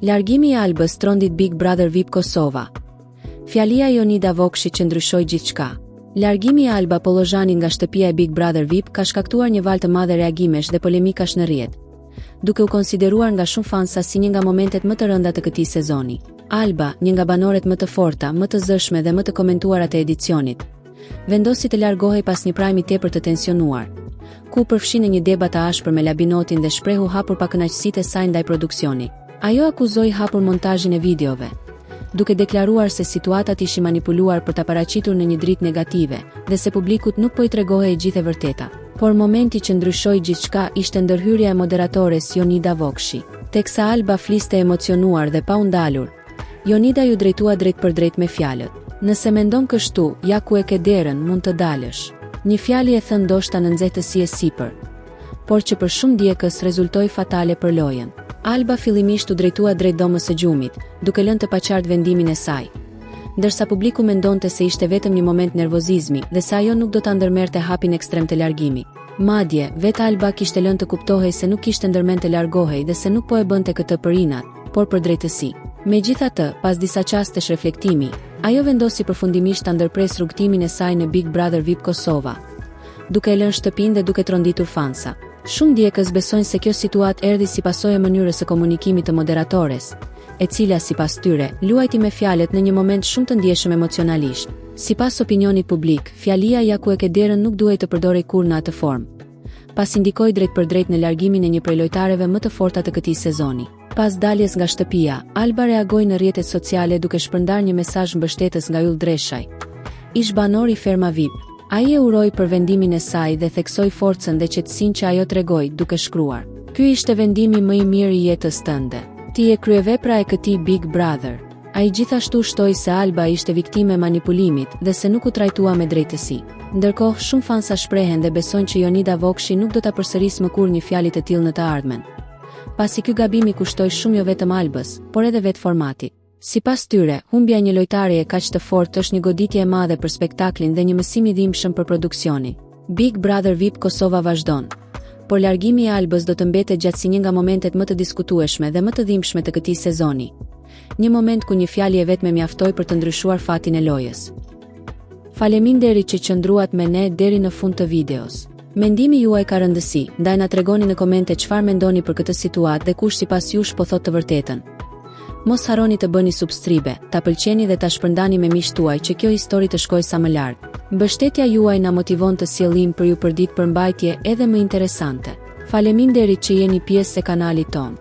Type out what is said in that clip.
Largimi i Albës trondit Big Brother VIP Kosova. Fjalia e Jonida Vokshi që ndryshoi gjithçka. Largimi i Alba Pollozhanit nga shtëpia e Big Brother VIP ka shkaktuar një valë të madhe reagimesh dhe polemikash në rrjet, duke u konsideruar nga shumë fansa si një nga momentet më të rënda të këtij sezoni. Alba, një nga banoret më të forta, më të zëshme dhe më të komentuara të edicionit, vendosi të largohej pas një prajmi tepër të tensionuar, ku përfshi në një debat të ashpër me Labinotin dhe shprehu hapur pa kënaqësitë e saj ndaj produksionit. Ajo akuzoi hapur montazhin e videove, duke deklaruar se situatat ishin manipuluar për ta paraqitur në një dritë negative dhe se publikut nuk po i tregohej gjithë e vërteta. Por momenti që ndryshoi gjithçka ishte ndërhyrja e moderatores Jonida Vokshi. Teksa Alba fliste emocionuar dhe pa u ndalur, Jonida ju drejtua drejt për drejt me fjalët: "Nëse mendon kështu, ja ku e ke derën, mund të dalësh." Një fjalë e thënë ndoshta në nxehtësi e sipër, por që për shumë djegës rezultoi fatale për lojën. Alba fillimisht u drejtua drejt dhomës së gjumit, duke lënë të paqartë vendimin e saj, ndërsa publiku mendonte se ishte vetëm një moment nervozizmi dhe se ajo nuk do ta ndërmerrte hapin ekstrem të largimit. Madje, vetë Alba kishte lënë të kuptohej se nuk kishte ndërmend të largohej dhe se nuk po e bënte këtë për inat, por për drejtësi. Megjithatë, pas disa çastesh reflektimi, ajo vendosi përfundimisht ta ndërpres rrugtimin e saj në Big Brother VIP Kosova, duke e lënë shtëpinë dhe duke tronditur fansa. Shumë djegës besojnë se kjo situatë erdhi si pasojë e mënyrës së komunikimit të moderatores, e cila sipas tyre luajti me fjalët në një moment shumë të ndjeshëm emocionalisht. Sipas opinionit publik, fjalia "ja ku e ke derën" nuk duhej të përdorej kurrë në atë formë, pasi ndikoi drejt për drejt në largimin e një prej lojtareve më të forta të këtij sezoni. Pas daljes nga shtëpia, Alba reagoi në rrjetet sociale duke shpërndar një mesazh mbështetës nga Yll Dreshaj, ish banor i Ferma VIP. Ai e uroi për vendimin e saj dhe theksoi forcën dhe qetësinë që ajo tregoi, duke shkruar: "Ky ishte vendimi më i mirë i jetës tënde. Ti je kryevepra e këtij Big Brother." Ai gjithashtu shtoi se Alba ishte viktime e manipulimit dhe se nuk u trajtua me drejtësi. Ndërkohë, shumë fansa shprehen dhe besojnë që Jonida Vokshi nuk do ta përsërisë më kurrë një fjalë të tillë në të ardhmen, pasi ky gabim i kushtoi shumë jo vetëm Albës, por edhe vetë formatit. Sipas tyre, humbja një lojtare e kaq të fortë është një goditje e madhe për spektaklin dhe një mësim i dhimbshëm për produksionin. Big Brother VIP Kosova vazhdon, por largimi i Albës do të mbetet gjatë si një nga momentet më të diskutueshme dhe më të dhimbshme të këtij sezoni. Një moment ku një fjalë e vetme mjaftoi për të ndryshuar fatin e lojës. Faleminderit që qëndruat me ne deri në fund të videos. Mendimi juaj ka rëndësi, ndaj na tregoni në komente çfarë mendoni për këtë situatë dhe kush sipas jush po thotë të vërtetën. Mos harroni të bëni subscribe, ta pëlqeni dhe ta shpërndani me miqtë tuaj që kjo histori të shkojë sa më lart. Mbështetja juaj na motivon të sjellim për ju përdit përmbajtje edhe më interesante. Faleminderit që jeni pjesë e kanalit ton.